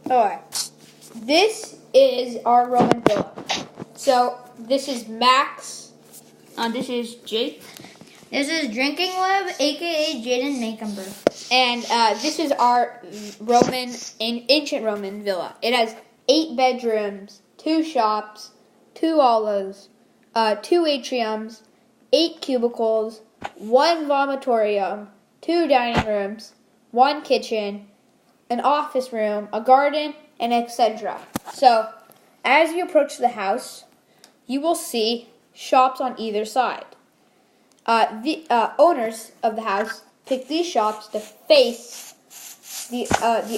Alright, this is our Roman villa. So, this is Max. This is Jake. This is Drinking Web, aka Jaden Macumber. And this is our ancient Roman villa. It has 8 bedrooms, 2 shops, 2 aulas, 2 atriums, 8 cubicles, 1 vomitorium, 2 dining rooms, 1 kitchen, an office room, a garden, and etc. So, as you approach the house, you will see shops on either side. The owners of the house picked these shops to face the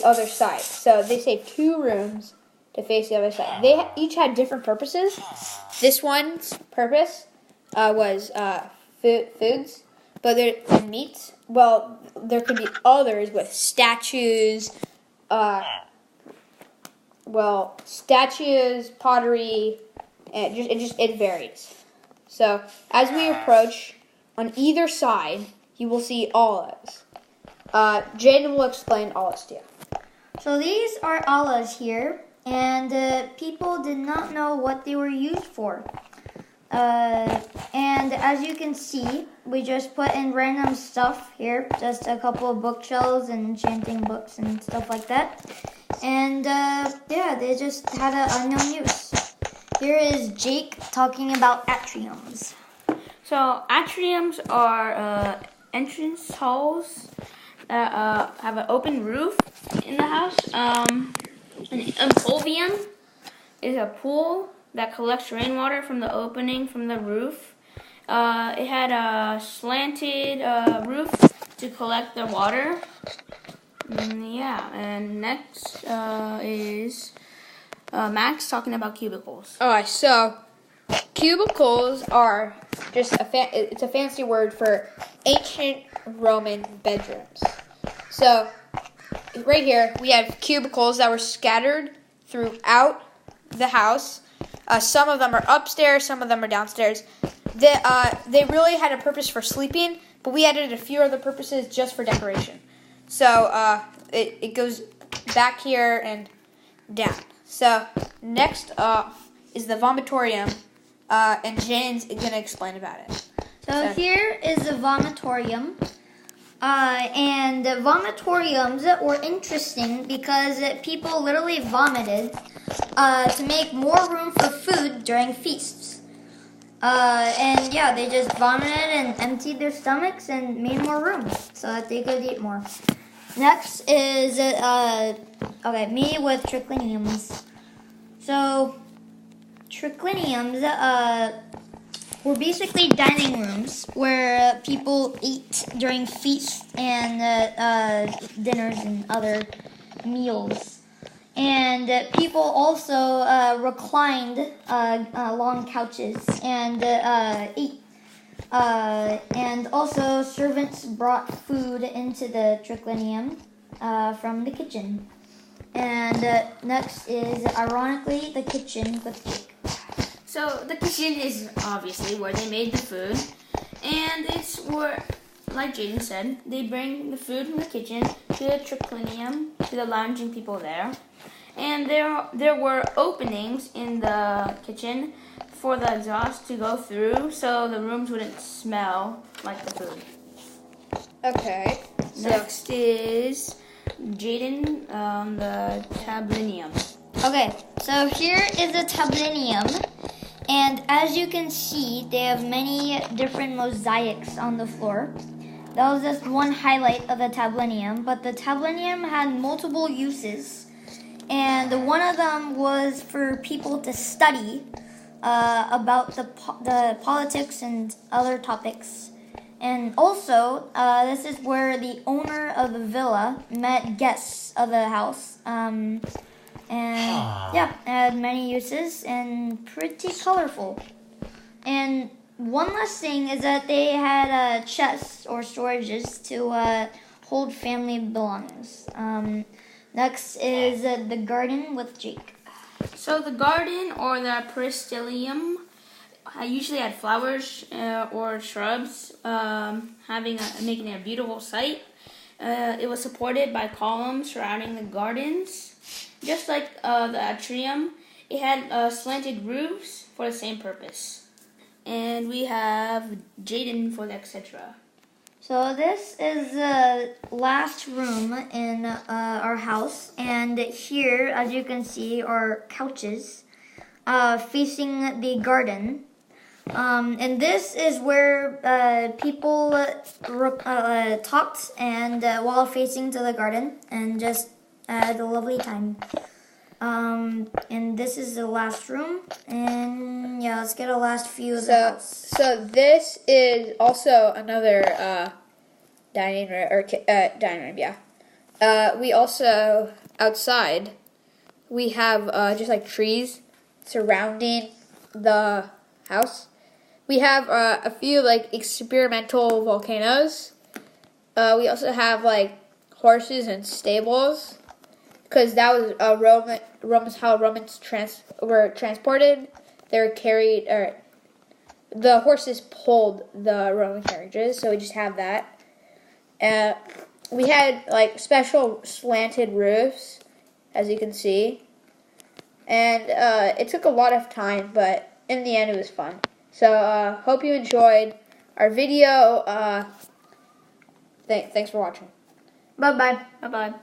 other side. So they saved 2 rooms to face the other side. They each had different purposes. This one's purpose was foods, but and meats. Well, there could be others with statues. Statues, pottery, and it varies. So as we approach, on either side, you will see olives. Jaden will explain olives to you. So these are olives here, and people did not know what they were used for. And as you can see, we just put in random stuff here, just a couple of bookshelves and enchanting books and stuff like that. And they just had an unknown use. Here is Jake talking about atriums. So atriums are entrance halls that have an open roof in the house. An impovium is a pool that collects rainwater from the opening from the roof. It had a slanted roof to collect the water. And next is Max talking about cubicles. Alright, so cubicles are just it's a fancy word for ancient Roman bedrooms. So right here we have cubicles that were scattered throughout the house. Some of them are upstairs, some of them are downstairs. They really had a purpose for sleeping, but we added a few other purposes just for decoration. So it goes back here and down. So next is the vomitorium, and Jane's going to explain about it. So here is the vomitorium. And the vomitoriums were interesting because people literally vomited to make more room for food during feasts. They just vomited and emptied their stomachs and made more room so that they could eat more. Next is me with tricliniums. So tricliniums were basically dining rooms where people ate during feasts and dinners and other meals. And people also reclined along couches and ate. And also servants brought food into the triclinium from the kitchen. And next is, ironically, the kitchen with Jake. So the kitchen is obviously where they made the food, and it's where, like Jaden said, they bring the food from the kitchen to the triclinium, to the lounging people there. And there were openings in the kitchen for the exhaust to go through, so the rooms wouldn't smell like the food. Okay. Next is Jaden, the tablinium. Okay, so here is a tablinium, and as you can see, they have many different mosaics on the floor. That was just one highlight of the tablinium, but the tablinium had multiple uses, and one of them was for people to study about the politics and other topics. And also, this is where the owner of the villa met guests of the house. It had many uses and pretty colorful. And one last thing is that they had chests or storages to hold family belongings. Next is the garden with Jake. So the garden, or the peristyllium, usually had flowers or shrubs, making it a beautiful sight. It was supported by columns surrounding the gardens. just like the atrium, it had slanted roofs for the same purpose. And we have Jaden for the etc. So this is the last room in our house, and here, as you can see, are couches facing the garden. And this is where people talked and while facing to the garden and just had a lovely time. And this is the last room, and yeah, let's get a last view of the house. So this is also another dining room, yeah. We also outside we have just like trees surrounding the house. We have a few like experimental volcanoes. We also have like horses and stables, because that was how Romans were transported. They were carried, or the horses pulled the Roman carriages, so we just have that. We had like special slanted roofs, as you can see, and it took a lot of time, but in the end it was fun. So hope you enjoyed our video. Thanks for watching. Bye-bye. Bye-bye.